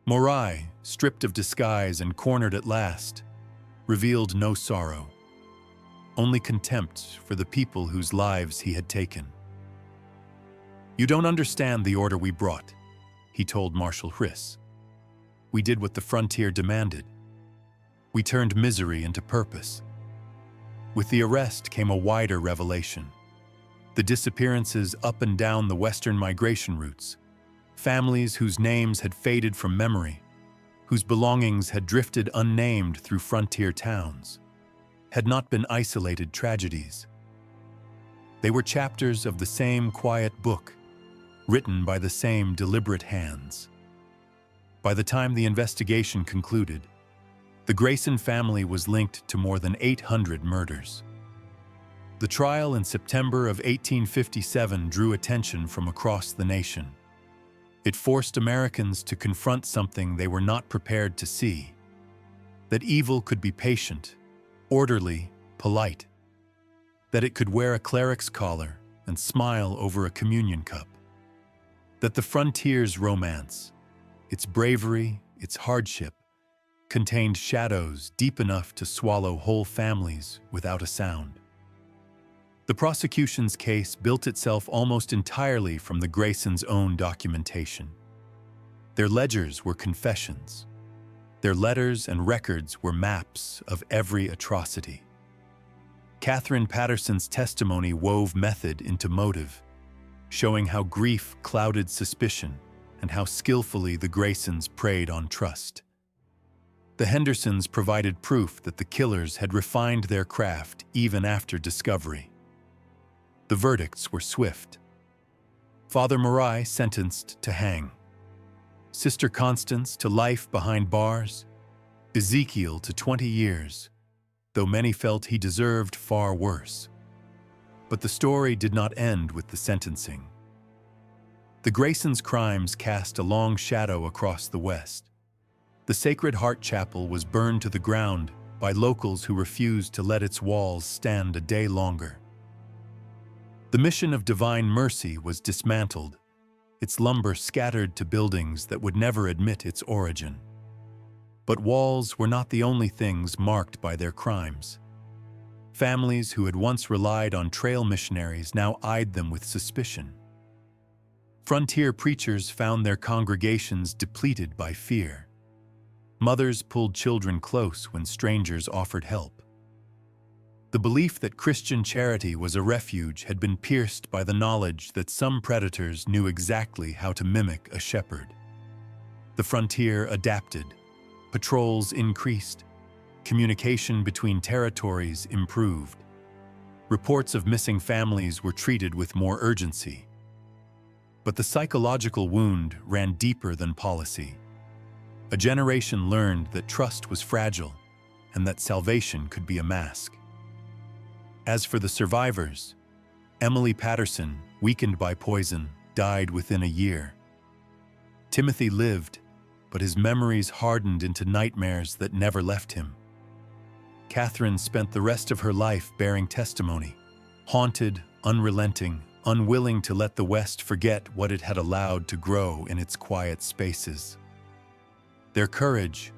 Morai, stripped of disguise and cornered at last, revealed no sorrow, only contempt for the people whose lives he had taken. "You don't understand the order we brought," he told Marshal Hriss. "We did what the frontier demanded. We turned misery into purpose." With the arrest came a wider revelation. The disappearances up and down the western migration routes, families whose names had faded from memory, whose belongings had drifted unnamed through frontier towns, had not been isolated tragedies. They were chapters of the same quiet book, written by the same deliberate hands. By the time the investigation concluded, the Grayson family was linked to more than 800 murders. The trial in September of 1857 drew attention from across the nation. It forced Americans to confront something they were not prepared to see: that evil could be patient, orderly, polite, that it could wear a cleric's collar and smile over a communion cup, that the frontier's romance, its bravery, its hardship, contained shadows deep enough to swallow whole families without a sound. The prosecution's case built itself almost entirely from the Graysons' own documentation. Their ledgers were confessions. Their letters and records were maps of every atrocity. Catherine Patterson's testimony wove method into motive, showing how grief clouded suspicion and how skillfully the Graysons preyed on trust. The Hendersons provided proof that the killers had refined their craft even after discovery. The verdicts were swift. Father Morai sentenced to hang, Sister Constance to life behind bars, Ezekiel to 20 years, though many felt he deserved far worse. But the story did not end with the sentencing. The Graysons' crimes cast a long shadow across the West. The Sacred Heart Chapel was burned to the ground by locals who refused to let its walls stand a day longer. The mission of Divine Mercy was dismantled, its lumber scattered to buildings that would never admit its origin. But walls were not the only things marked by their crimes. Families who had once relied on trail missionaries now eyed them with suspicion. Frontier preachers found their congregations depleted by fear. Mothers pulled children close when strangers offered help. The belief that Christian charity was a refuge had been pierced by the knowledge that some predators knew exactly how to mimic a shepherd. The frontier adapted, patrols increased, communication between territories improved. Reports of missing families were treated with more urgency. But the psychological wound ran deeper than policy. A generation learned that trust was fragile and that salvation could be a mask. As for the survivors, Emily Patterson, weakened by poison, died within a year. Timothy lived, but his memories hardened into nightmares that never left him. Catherine spent the rest of her life bearing testimony, haunted, unrelenting, unwilling to let the West forget what it had allowed to grow in its quiet spaces. Their courage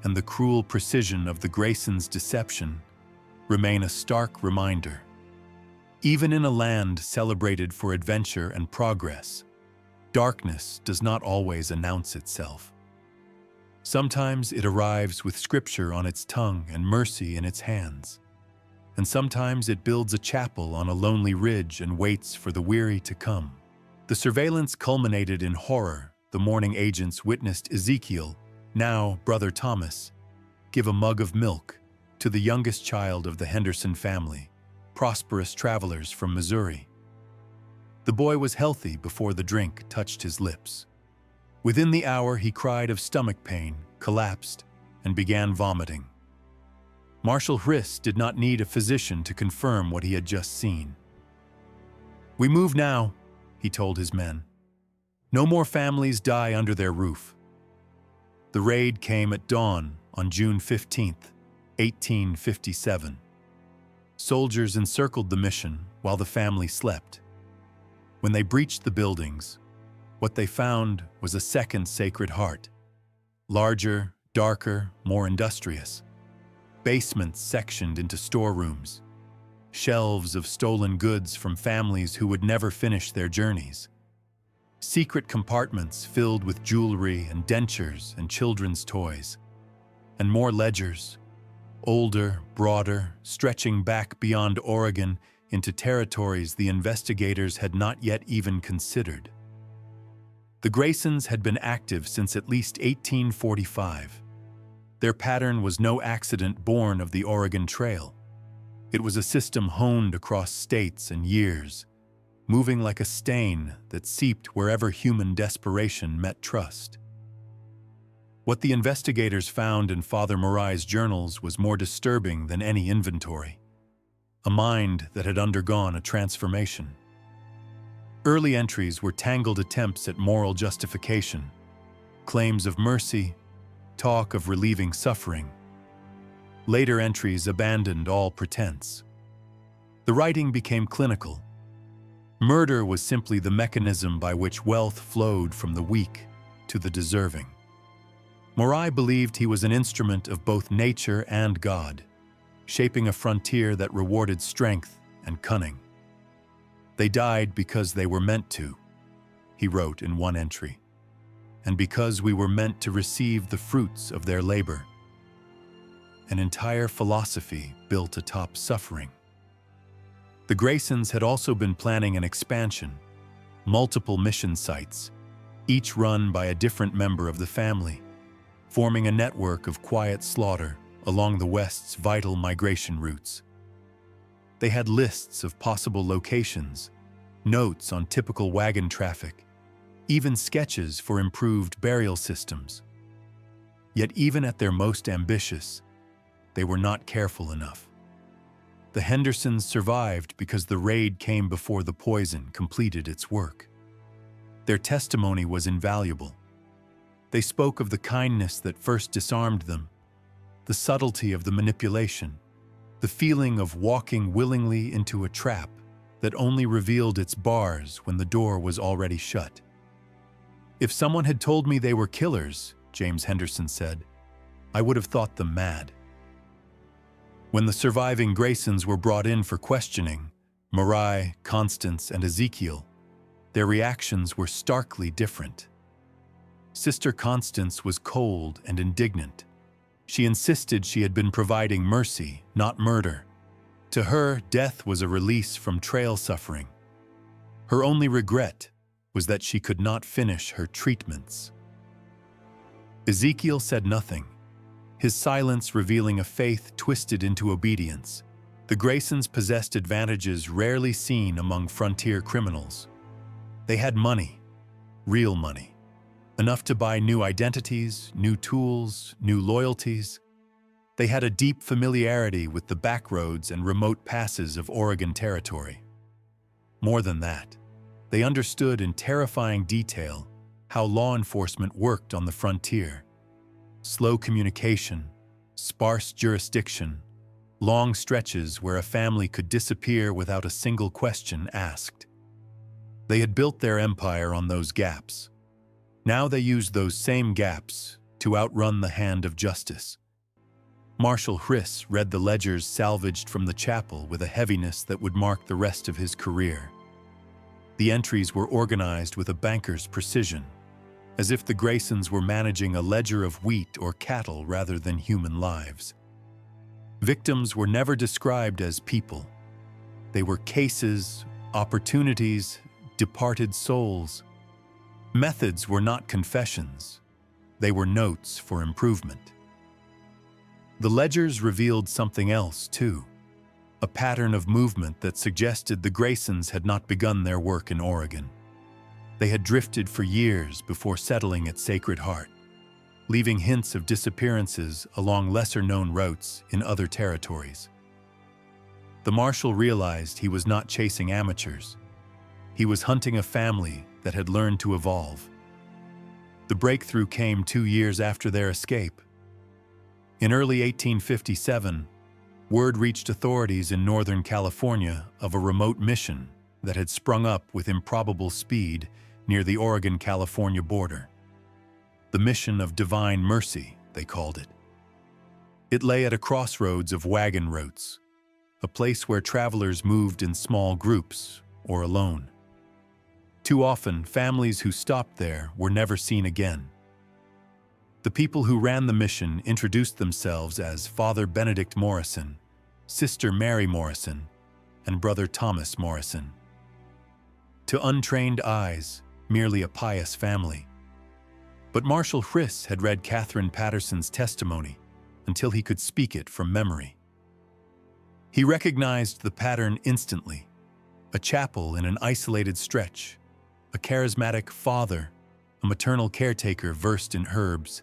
and the cruel precision of the Graysons' deception remain a stark reminder. Even in a land celebrated for adventure and progress, darkness does not always announce itself. Sometimes it arrives with scripture on its tongue and mercy in its hands. And sometimes it builds a chapel on a lonely ridge and waits for the weary to come. The surveillance culminated in horror. The morning agents witnessed Ezekiel, now Brother Thomas, give a mug of milk to the youngest child of the Henderson family, prosperous travelers from Missouri. The boy was healthy before the drink touched his lips. Within the hour, he cried of stomach pain, collapsed, and began vomiting. Marshal Hriss did not need a physician to confirm what he had just seen. "We move now," he told his men. "No more families die under their roof." The raid came at dawn on June 15th, 1857. Soldiers encircled the mission while the family slept. When they breached the buildings, what they found was a second Sacred Heart, Larger, darker, more industrious. Basements sectioned into storerooms. Shelves of stolen goods from families who would never finish their journeys. Secret compartments filled with jewelry and dentures and children's toys. And more ledgers, older, broader, stretching back beyond Oregon into territories the investigators had not yet even considered. The Graysons had been active since at least 1845. Their pattern was no accident born of the Oregon Trail. It was a system honed across states and years, moving like a stain that seeped wherever human desperation met trust. What the investigators found in Father Morai's journals was more disturbing than any inventory. A mind that had undergone a transformation. Early entries were tangled attempts at moral justification, claims of mercy, talk of relieving suffering. Later entries abandoned all pretense. The writing became clinical. Murder was simply the mechanism by which wealth flowed from the weak to the deserving. Morai believed he was an instrument of both nature and God, shaping a frontier that rewarded strength and cunning. They died because they were meant to, he wrote in one entry, and because we were meant to receive the fruits of their labor. An entire philosophy built atop suffering. The Graysons had also been planning an expansion, multiple mission sites, each run by a different member of the family, forming a network of quiet slaughter along the West's vital migration routes. They had lists of possible locations, notes on typical wagon traffic, even sketches for improved burial systems. Yet even at their most ambitious, they were not careful enough. The Hendersons survived because the raid came before the poison completed its work. Their testimony was invaluable. They spoke of the kindness that first disarmed them, the subtlety of the manipulation, the feeling of walking willingly into a trap that only revealed its bars when the door was already shut. If someone had told me they were killers, James Henderson said, I would have thought them mad. When the surviving Graysons were brought in for questioning, Morai, Constance, and Ezekiel, their reactions were starkly different. Sister Constance was cold and indignant. She insisted she had been providing mercy, not murder. To her, death was a release from trail suffering. Her only regret was that she could not finish her treatments. Ezekiel said nothing, his silence revealing a faith twisted into obedience. The Graysons possessed advantages rarely seen among frontier criminals. They had money, real money, enough to buy new identities, new tools, new loyalties. They had a deep familiarity with the backroads and remote passes of Oregon territory. More than that, they understood in terrifying detail how law enforcement worked on the frontier. Slow communication, sparse jurisdiction, long stretches where a family could disappear without a single question asked. They had built their empire on those gaps. Now they used those same gaps to outrun the hand of justice. Marshal Hriss read the ledgers salvaged from the chapel with a heaviness that would mark the rest of his career. The entries were organized with a banker's precision, as if the Graysons were managing a ledger of wheat or cattle rather than human lives. Victims were never described as people. They were cases, opportunities, departed souls. Methods were not confessions. They were notes for improvement. The ledgers revealed something else, too. A pattern of movement that suggested the Graysons had not begun their work in Oregon. They had drifted for years before settling at Sacred Heart, leaving hints of disappearances along lesser-known routes in other territories. The marshal realized he was not chasing amateurs. He was hunting a family that had learned to evolve. The breakthrough came 2 years after their escape. In early 1857, word reached authorities in Northern California of a remote mission that had sprung up with improbable speed near the Oregon-California border. the mission of divine mercy, they called it. It lay at a crossroads of wagon routes, a place where travelers moved in small groups or alone. Too often, families who stopped there were never seen again. The people who ran the mission introduced themselves as Father Benedict Morrison, Sister Mary Morrison, and Brother Thomas Morrison. To untrained eyes, merely a pious family. But Marshal Hriss had read Catherine Patterson's testimony until he could speak it from memory. He recognized the pattern instantly: a chapel in an isolated stretch, a charismatic father, a maternal caretaker versed in herbs,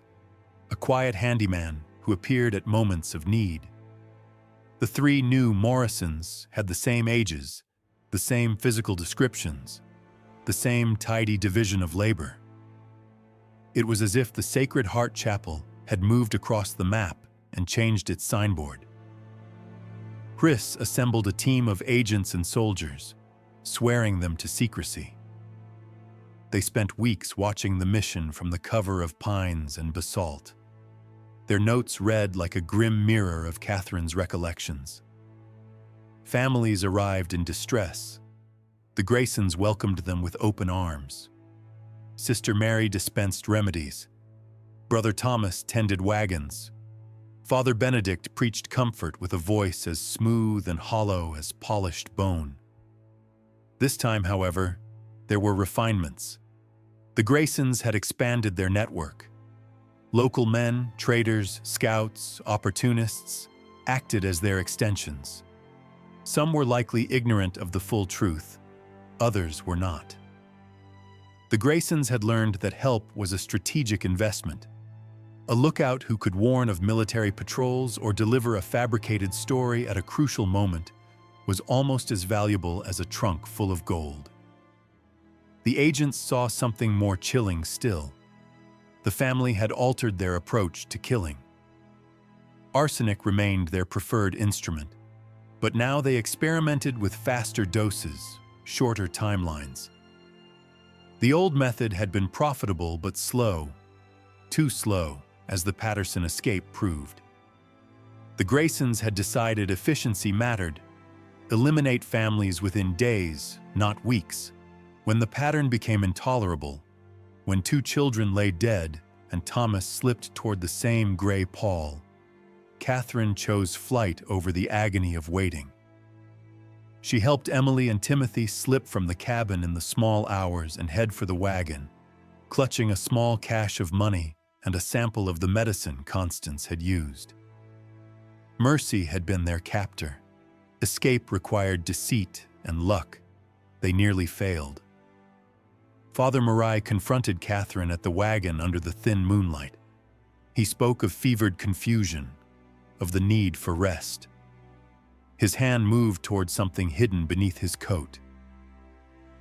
a quiet handyman who appeared at moments of need. The three new Morrisons had the same ages, the same physical descriptions, the same tidy division of labor. It was as if the Sacred Heart Chapel had moved across the map and changed its signboard. Hriss assembled a team of agents and soldiers, swearing them to secrecy. They spent weeks watching the mission from the cover of pines and basalt. Their notes read like a grim mirror of Catherine's recollections. Families arrived in distress. The Graysons welcomed them with open arms. Sister Mary dispensed remedies. Brother Thomas tended wagons. Father Benedict preached comfort with a voice as smooth and hollow as polished bone. This time, however, there were refinements. The Graysons had expanded their network. Local men, traders, scouts, opportunists acted as their extensions. Some were likely ignorant of the full truth, others were not. The Graysons had learned that help was a strategic investment. A lookout who could warn of military patrols or deliver a fabricated story at a crucial moment was almost as valuable as a trunk full of gold. The agents saw something more chilling still. The family had altered their approach to killing. Arsenic remained their preferred instrument, but now they experimented with faster doses, shorter timelines. The old method had been profitable but slow, too slow, as the Patterson escape proved. The Graysons had decided efficiency mattered. Eliminate families within days, not weeks. When the pattern became intolerable, when 2 children lay dead and Thomas slipped toward the same gray pall, Catherine chose flight over the agony of waiting. She helped Emily and Timothy slip from the cabin in the small hours and head for the wagon, clutching a small cache of money and a sample of the medicine Constance had used. Mercy had been their captor. Escape required deceit and luck. They nearly failed. Father Marai confronted Catherine at the wagon under the thin moonlight. He spoke of fevered confusion, of the need for rest. His hand moved toward something hidden beneath his coat.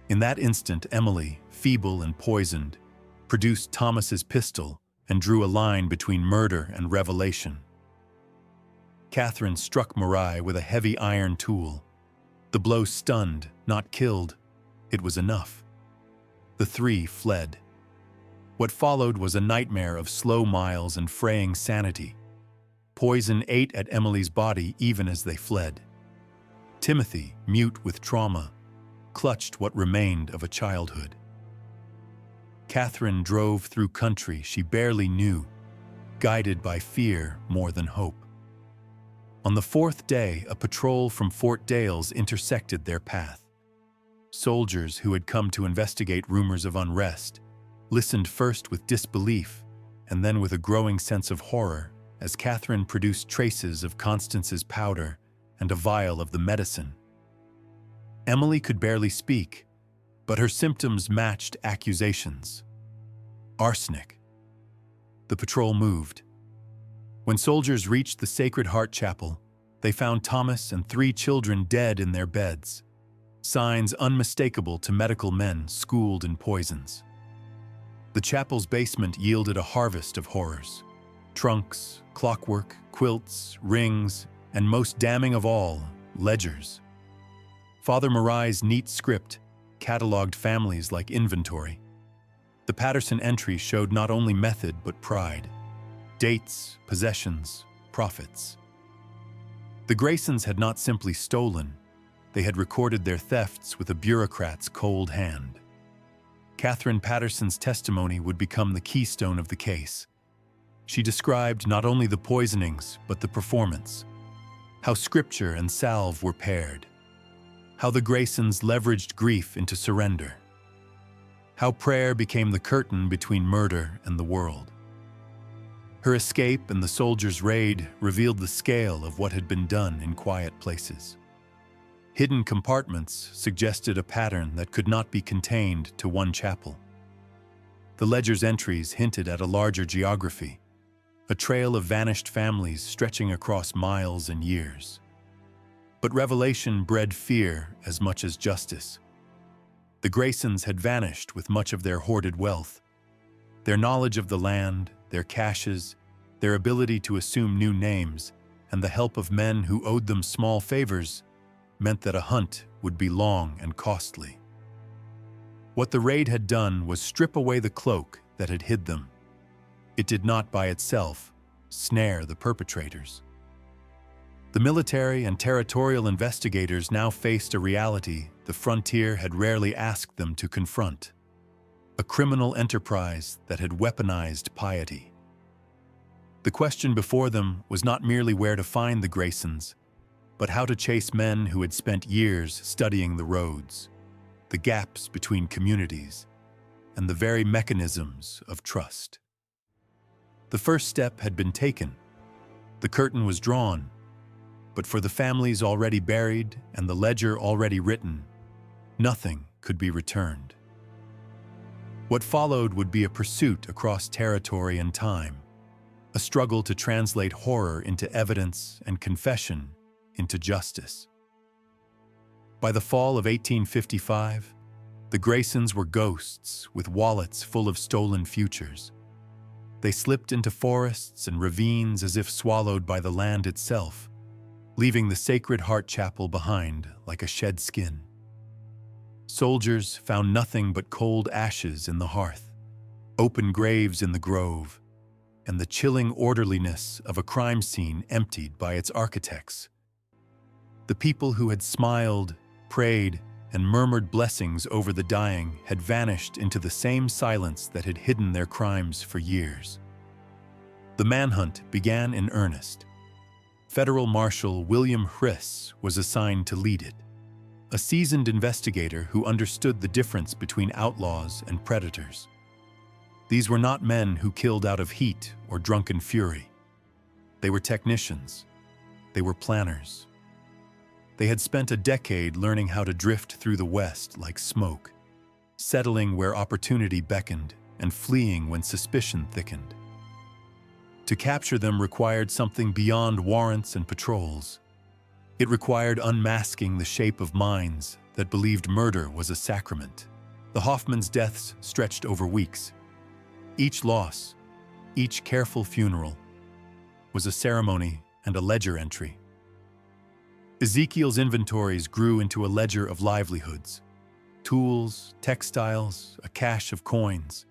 In that instant, Emily, feeble and poisoned, produced Thomas's pistol and drew a line between murder and revelation. Catherine struck Marai with a heavy iron tool. The blow stunned, not killed. It was enough. The 3 fled. What followed was a nightmare of slow miles and fraying sanity. Poison ate at Emily's body even as they fled. Timothy, mute with trauma, clutched what remained of a childhood. Catherine drove through country she barely knew, guided by fear more than hope. On the 4th day, a patrol from Fort Dales intersected their path. Soldiers who had come to investigate rumors of unrest listened first with disbelief and then with a growing sense of horror as Catherine produced traces of Constance's powder and a vial of the medicine. Emily could barely speak, but her symptoms matched accusations. Arsenic. The patrol moved. When soldiers reached the Sacred Heart Chapel, they found Thomas and 3 children dead in their beds, signs unmistakable to medical men schooled in poisons. The chapel's basement yielded a harvest of horrors: trunks, clockwork, quilts, rings, and most damning of all, ledgers. Father Marai's neat script cataloged families like inventory. The Patterson entry showed not only method but pride. Dates, possessions, profits. The Graysons had not simply stolen, they had recorded their thefts with a bureaucrat's cold hand. Catherine Patterson's testimony would become the keystone of the case. She described not only the poisonings, but the performance. How scripture and salve were paired. How the Graysons leveraged grief into surrender. How prayer became the curtain between murder and the world. Her escape and the soldiers' raid revealed the scale of what had been done in quiet places. Hidden compartments suggested a pattern that could not be contained to one chapel. The ledger's entries hinted at a larger geography, a trail of vanished families stretching across miles and years. But revelation bred fear as much as justice. The Graysons had vanished with much of their hoarded wealth. Their knowledge of the land, their caches, their ability to assume new names, and the help of men who owed them small favors meant that a hunt would be long and costly. What the raid had done was strip away the cloak that had hid them. It did not by itself snare the perpetrators. The military and territorial investigators now faced a reality the frontier had rarely asked them to confront: a criminal enterprise that had weaponized piety. The question before them was not merely where to find the Graysons, but how to chase men who had spent years studying the roads, the gaps between communities, and the very mechanisms of trust. The first step had been taken. The curtain was drawn, but for the families already buried and the ledger already written, nothing could be returned. What followed would be a pursuit across territory and time, a struggle to translate horror into evidence and confession into justice. By the fall of 1855, the Graysons were ghosts with wallets full of stolen futures. They slipped into forests and ravines as if swallowed by the land itself, leaving the Sacred Heart Chapel behind like a shed skin. Soldiers found nothing but cold ashes in the hearth, open graves in the grove, and the chilling orderliness of a crime scene emptied by its architects. The people who had smiled, prayed, and murmured blessings over the dying had vanished into the same silence that had hidden their crimes for years. The manhunt began in earnest. Federal Marshal William Hriss was assigned to lead it, a seasoned investigator who understood the difference between outlaws and predators. These were not men who killed out of heat or drunken fury. They were technicians. They were planners. They had spent a decade learning how to drift through the West like smoke, settling where opportunity beckoned and fleeing when suspicion thickened. To capture them required something beyond warrants and patrols. It required unmasking the shape of minds that believed murder was a sacrament. The Hoffmans' deaths stretched over weeks. Each loss, each careful funeral, was a ceremony and a ledger entry. Ezekiel's inventories grew into a ledger of livelihoods: tools, textiles, a cache of coins.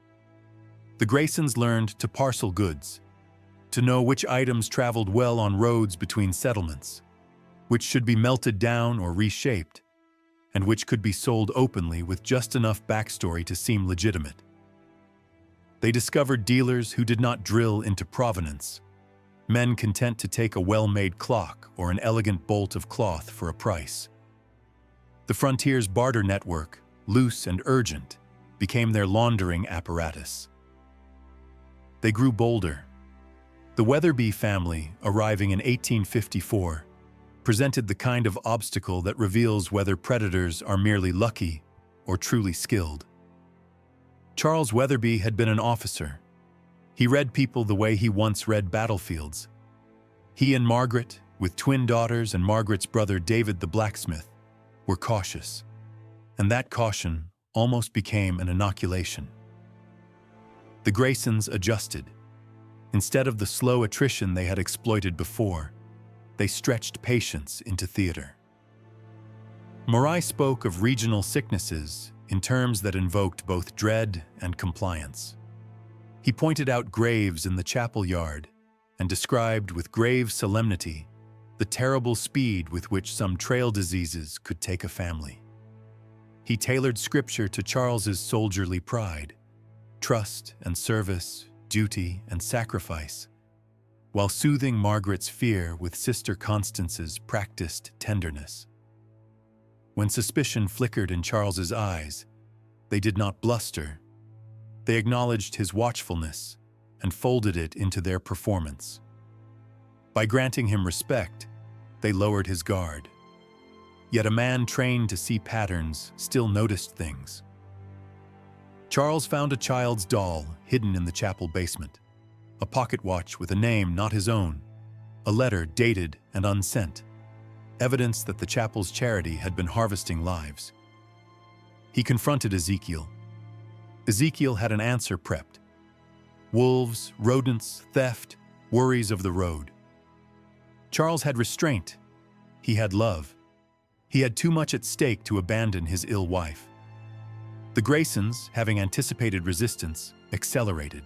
The Graysons learned to parcel goods, to know which items traveled well on roads between settlements, which should be melted down or reshaped, and which could be sold openly with just enough backstory to seem legitimate. They discovered dealers who did not drill into provenance, men content to take a well-made clock or an elegant bolt of cloth for a price. The frontier's barter network, loose and urgent, became their laundering apparatus. They grew bolder. The Weatherby family, arriving in 1854, presented the kind of obstacle that reveals whether predators are merely lucky or truly skilled. Charles Weatherby had been an officer. He read people the way he once read battlefields. He and Margaret, with twin daughters and Margaret's brother David the blacksmith, were cautious, and that caution almost became an inoculation. The Graysons adjusted. Instead of the slow attrition they had exploited before, they stretched patience into theater. Morai spoke of regional sicknesses in terms that invoked both dread and compliance. He pointed out graves in the chapel yard and described with grave solemnity the terrible speed with which some trail diseases could take a family. He tailored scripture to Charles's soldierly pride, trust and service, duty and sacrifice, while soothing Margaret's fear with Sister Constance's practiced tenderness. When suspicion flickered in Charles's eyes, they did not bluster. They acknowledged his watchfulness and folded it into their performance. By granting him respect, they lowered his guard. Yet a man trained to see patterns still noticed things. Charles found a child's doll hidden in the chapel basement, a pocket watch with a name not his own, a letter dated and unsent, evidence that the chapel's charity had been harvesting lives. He confronted Ezekiel. Ezekiel had an answer prepped. Wolves, rodents, theft, worries of the road. Charles had restraint. He had love. He had too much at stake to abandon his ill wife. The Graysons, having anticipated resistance, accelerated.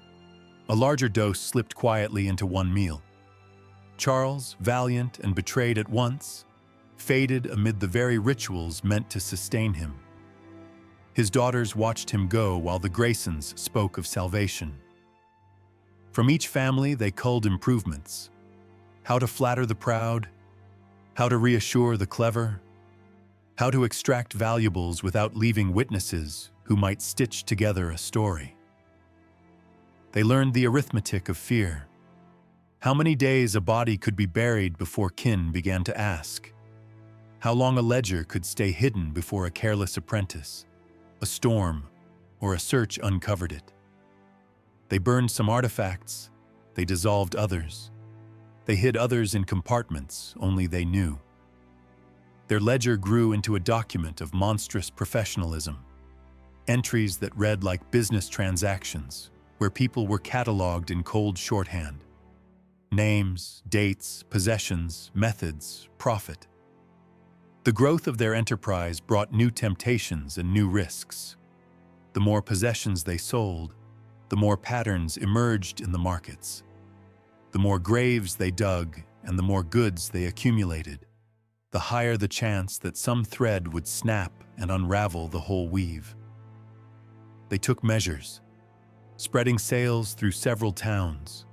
A larger dose slipped quietly into one meal. Charles, valiant and betrayed at once, faded amid the very rituals meant to sustain him. His daughters watched him go while the Graysons spoke of salvation. From each family they culled improvements: how to flatter the proud, how to reassure the clever, how to extract valuables without leaving witnesses who might stitch together a story. They learned the arithmetic of fear. How many days a body could be buried before kin began to ask. How long a ledger could stay hidden before a careless apprentice, a storm, or a search uncovered it. They burned some artifacts, they dissolved others. They hid others in compartments only they knew. Their ledger grew into a document of monstrous professionalism, entries that read like business transactions, where people were cataloged in cold shorthand. Names, dates, possessions, methods, profit. The growth of their enterprise brought new temptations and new risks. The more possessions they sold, the more patterns emerged in the markets. The more graves they dug and the more goods they accumulated, the higher the chance that some thread would snap and unravel the whole weave. They took measures, spreading sales through several towns,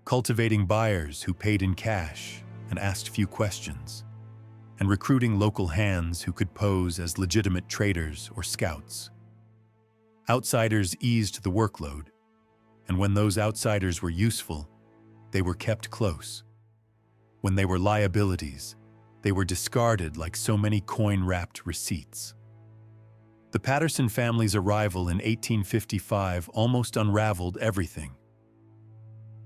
cultivating buyers who paid in cash and asked few questions, and recruiting local hands who could pose as legitimate traders or scouts. Outsiders eased the workload, and when those outsiders were useful, they were kept close. When they were liabilities, they were discarded like so many coin-wrapped receipts. The Patterson family's arrival in 1855 almost unraveled everything.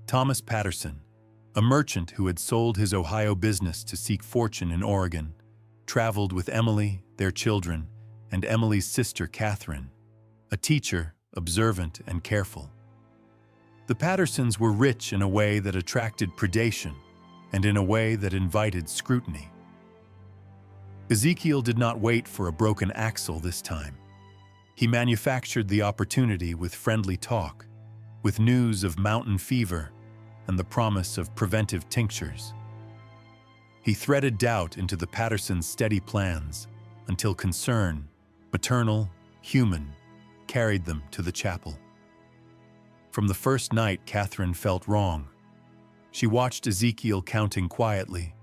Thomas Patterson, a merchant who had sold his Ohio business to seek fortune in Oregon, traveled with Emily, their children, and Emily's sister Catherine, a teacher, observant and careful. The Pattersons were rich in a way that attracted predation and in a way that invited scrutiny. Ezekiel did not wait for a broken axle this time. He manufactured the opportunity with friendly talk, with news of mountain fever and the promise of preventive tinctures. He threaded doubt into the Pattersons' steady plans until concern, maternal, human, carried them to the chapel. From the first night, Catherine felt wrong. She watched Ezekiel counting quietly,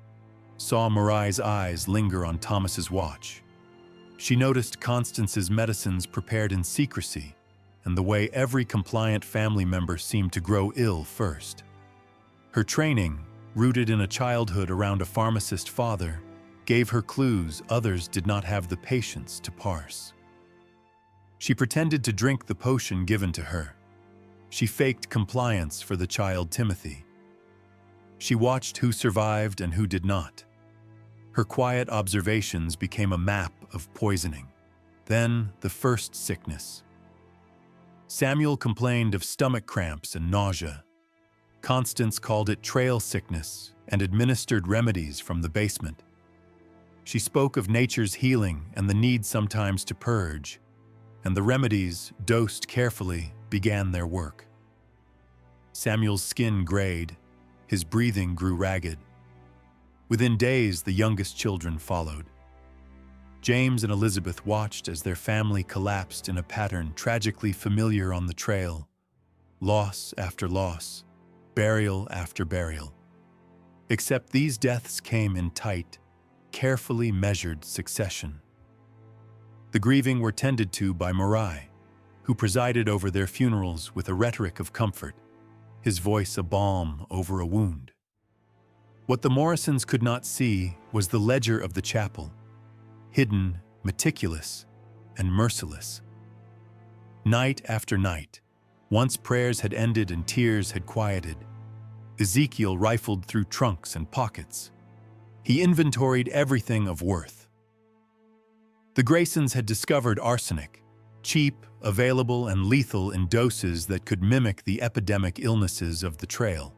saw Marai's eyes linger on Thomas's watch. She noticed Constance's medicines prepared in secrecy and the way every compliant family member seemed to grow ill first. Her training, rooted in a childhood around a pharmacist father, gave her clues others did not have the patience to parse. She pretended to drink the potion given to her. She faked compliance for the child Timothy. She watched who survived and who did not. Her quiet observations became a map of poisoning. Then the first sickness. Samuel complained of stomach cramps and nausea. Constance called it trail sickness and administered remedies from the basement. She spoke of nature's healing and the need sometimes to purge. and the remedies, dosed carefully, began their work. Samuel's skin grayed, his breathing grew ragged. Within days, the youngest children followed. James and Elizabeth watched as their family collapsed in a pattern tragically familiar on the trail. Loss after loss, burial after burial. Except these deaths came in tight, carefully measured succession. The grieving were tended to by Morai, who presided over their funerals with a rhetoric of comfort, his voice a balm over a wound. What the Morrisons could not see was the ledger of the chapel, hidden, meticulous, and merciless. Night after night, once prayers had ended and tears had quieted, Ezekiel rifled through trunks and pockets. He inventoried everything of worth. The Graysons had discovered arsenic, cheap, available, and lethal in doses that could mimic the epidemic illnesses of the trail.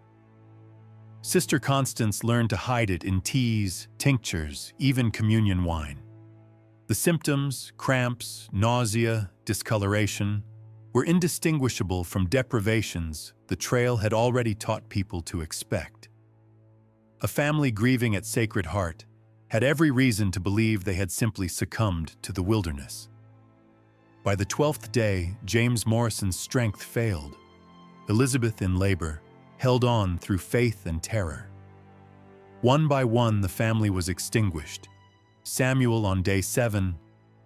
Sister Constance learned to hide it in teas, tinctures, even communion wine. The symptoms, cramps, nausea, discoloration, were indistinguishable from deprivations the trail had already taught people to expect. A family grieving at Sacred Heart had every reason to believe they had simply succumbed to the wilderness. By the 12th day, James Morrison's strength failed. Elizabeth, in labor, held on through faith and terror. One by one, the family was extinguished. Samuel on day 7,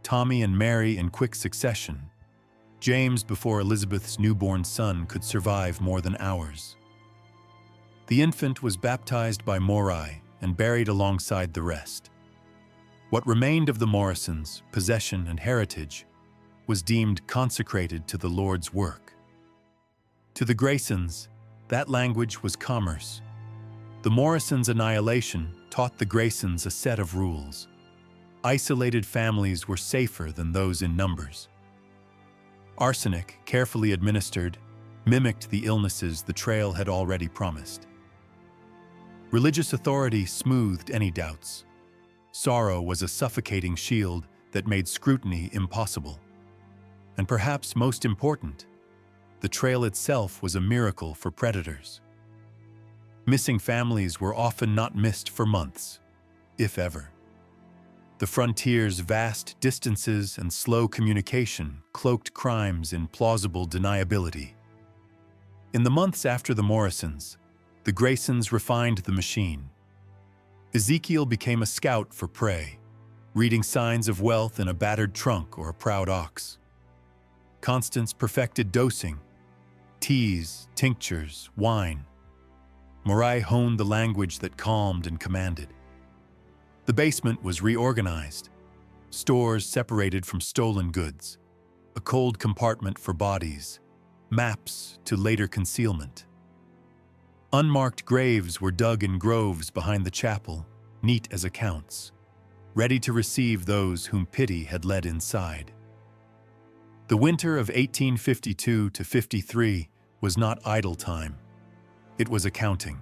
Tommy and Mary in quick succession. James before Elizabeth's newborn son could survive more than hours. The infant was baptized by Morai and buried alongside the rest. What remained of the Morrisons, possession and heritage, was deemed consecrated to the Lord's work. To the Graysons, that language was commerce. The Morrisons' annihilation taught the Graysons a set of rules. Isolated families were safer than those in numbers. Arsenic, carefully administered, mimicked the illnesses the trail had already promised. Religious authority smoothed any doubts. Sorrow was a suffocating shield that made scrutiny impossible. And perhaps most important, the trail itself was a miracle for predators. Missing families were often not missed for months, if ever. The frontier's vast distances and slow communication cloaked crimes in plausible deniability. In the months after the Morrisons, the Graysons refined the machine. Ezekiel became a scout for prey, reading signs of wealth in a battered trunk or a proud ox. Constance perfected dosing, teas, tinctures, wine. Morai honed the language that calmed and commanded. The basement was reorganized, stores separated from stolen goods, a cold compartment for bodies, maps to later concealment. Unmarked graves were dug in groves behind the chapel, neat as accounts, ready to receive those whom pity had led inside. The winter of 1852 to 53 was not idle time. It was accounting.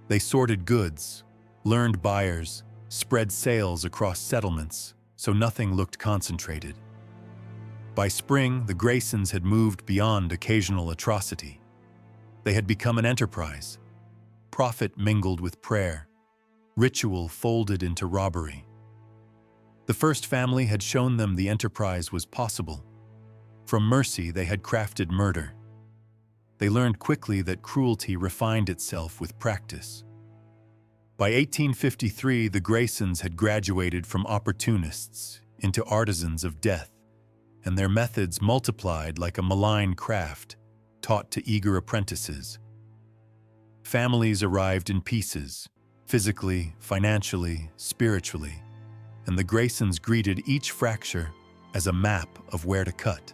They sorted goods, learned buyers, spread sales across settlements, so nothing looked concentrated. By spring, the Graysons had moved beyond occasional atrocity. They had become an enterprise. Profit mingled with prayer. Ritual folded into robbery. The first family had shown them the enterprise was possible. From mercy, they had crafted murder. They learned quickly that cruelty refined itself with practice. By 1853, the Graysons had graduated from opportunists into artisans of death, and their methods multiplied like a malign craft taught to eager apprentices. Families arrived in pieces, physically, financially, spiritually, and the Graysons greeted each fracture as a map of where to cut.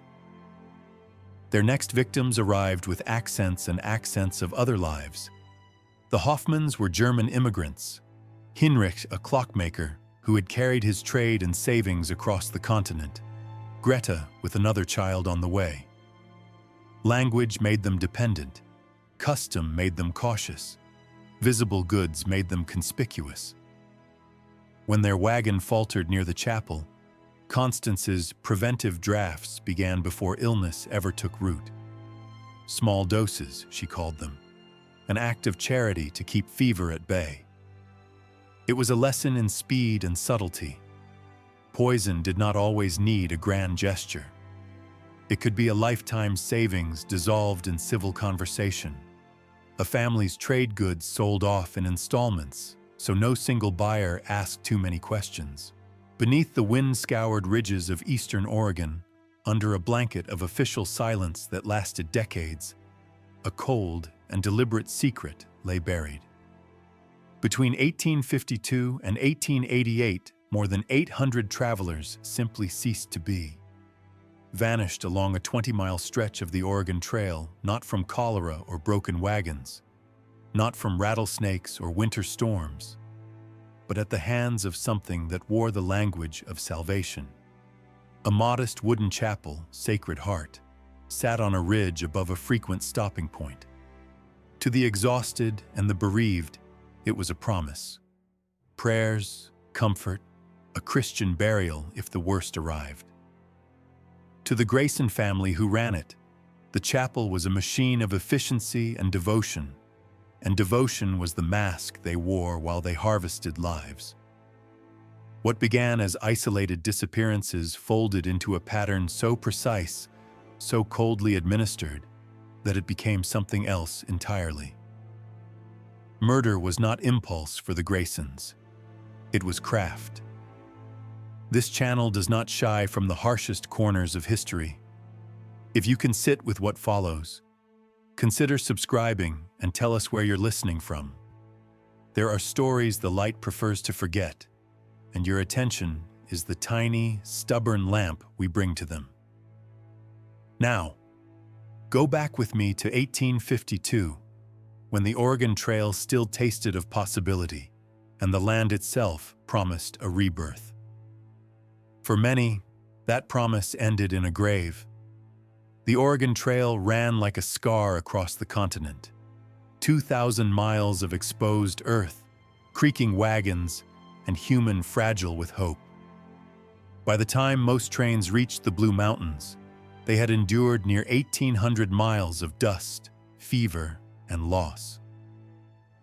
Their next victims arrived with accents and accents of other lives. The Hoffmans were German immigrants, Hinrich a clockmaker who had carried his trade and savings across the continent, Greta with another child on the way. Language made them dependent, custom made them cautious, visible goods made them conspicuous. When their wagon faltered near the chapel, Constance's preventive drafts began before illness ever took root. Small doses, she called them, an act of charity to keep fever at bay. It was a lesson in speed and subtlety. Poison did not always need a grand gesture. It could be a lifetime savings dissolved in civil conversation, a family's trade goods sold off in installments, so no single buyer asked too many questions. Beneath the wind-scoured ridges of eastern Oregon, under a blanket of official silence that lasted decades, a cold and deliberate secret lay buried. Between 1852 and 1888, more than 800 travelers simply ceased to be. Vanished along a 20-mile stretch of the Oregon Trail, not from cholera or broken wagons, not from rattlesnakes or winter storms, but at the hands of something that wore the language of salvation. A modest wooden chapel, Sacred Heart, sat on a ridge above a frequent stopping point. To the exhausted and the bereaved, it was a promise. Prayers, comfort, a Christian burial if the worst arrived. To the Grayson family who ran it, the chapel was a machine of efficiency and devotion was the mask they wore while they harvested lives. What began as isolated disappearances folded into a pattern so precise, so coldly administered, that it became something else entirely. Murder was not impulse for the Graysons. It was craft. This channel does not shy from the harshest corners of history. If you can sit with what follows, consider subscribing and tell us where you're listening from. There are stories the light prefers to forget, and your attention is the tiny, stubborn lamp we bring to them. Now, go back with me to 1852, when the Oregon Trail still tasted of possibility, and the land itself promised a rebirth. For many, that promise ended in a grave. The Oregon Trail ran like a scar across the continent. 2,000 miles of exposed earth, creaking wagons, and human fragile with hope. By the time most trains reached the Blue Mountains, they had endured near 1,800 miles of dust, fever, and loss.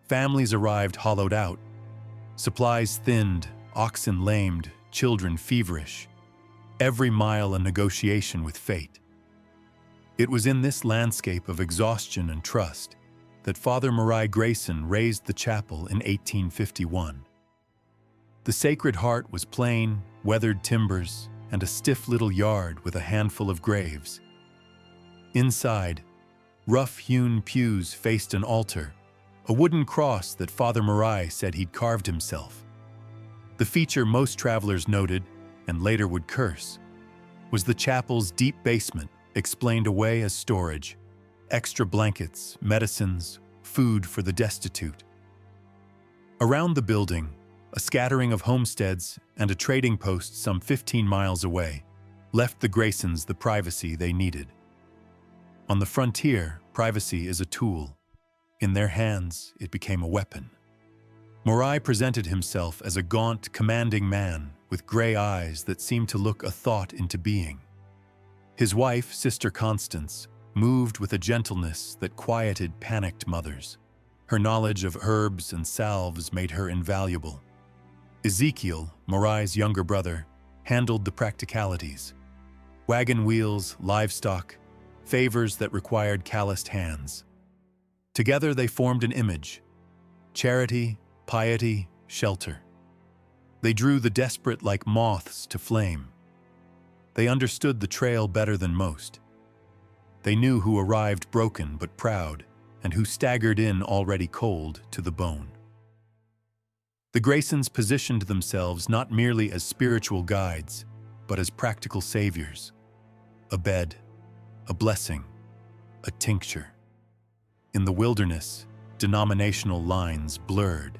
Families arrived hollowed out, supplies thinned, oxen lamed, children feverish, every mile a negotiation with fate. It was in this landscape of exhaustion and trust that Father Marai Grayson raised the chapel in 1851. The Sacred Heart was plain, weathered timbers, and a stiff little yard with a handful of graves. Inside, rough-hewn pews faced an altar, a wooden cross that Father Marai said he'd carved himself. The feature most travelers noted, and later would curse, was the chapel's deep basement, explained away as storage, extra blankets, medicines, food for the destitute. Around the building, a scattering of homesteads and a trading post some 15 miles away left the Graysons the privacy they needed. On the frontier, privacy is a tool. In their hands, it became a weapon. Marai presented himself as a gaunt, commanding man with gray eyes that seemed to look a thought into being. His wife, Sister Constance, moved with a gentleness that quieted panicked mothers. Her knowledge of herbs and salves made her invaluable. Ezekiel, Marai's younger brother, handled the practicalities. Wagon wheels, livestock, favors that required calloused hands. Together they formed an image: charity, piety, shelter. They drew the desperate like moths to flame. They understood the trail better than most. They knew who arrived broken but proud, and who staggered in already cold to the bone. The Graysons positioned themselves not merely as spiritual guides, but as practical saviors. A bed, a blessing, a tincture. In the wilderness, denominational lines blurred.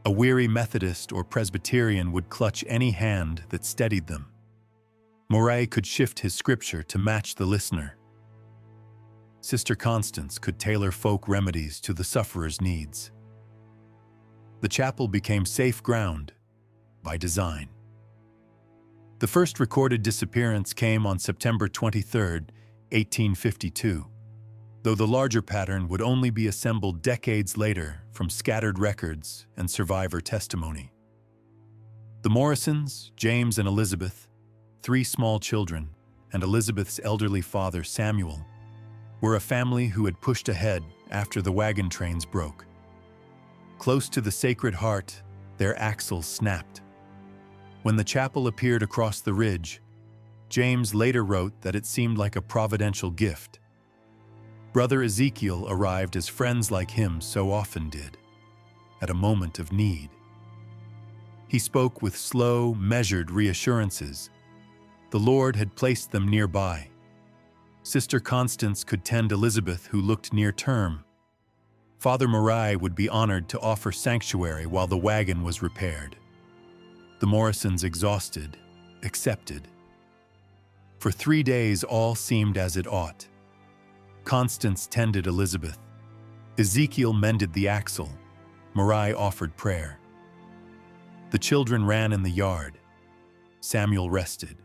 A weary Methodist or Presbyterian would clutch any hand that steadied them. Marai could shift his scripture to match the listener. Sister Constance could tailor folk remedies to the sufferer's needs. The chapel became safe ground by design. The first recorded disappearance came on September 23, 1852, though the larger pattern would only be assembled decades later from scattered records and survivor testimony. The Morrisons, James and Elizabeth, 3 small children, and Elizabeth's elderly father, Samuel, were a family who had pushed ahead after the wagon trains broke. Close to the Sacred Heart, their axles snapped. When the chapel appeared across the ridge, James later wrote that it seemed like a providential gift. Brother Ezekiel arrived as friends like him so often did, at a moment of need. He spoke with slow, measured reassurances. The Lord had placed them nearby. Sister Constance could tend Elizabeth, who looked near term. Father Murray would be honored to offer sanctuary while the wagon was repaired. The Morrisons, exhausted, accepted. For 3 days all seemed as it ought. Constance tended Elizabeth. Ezekiel mended the axle. Murray offered prayer. The children ran in the yard. Samuel rested.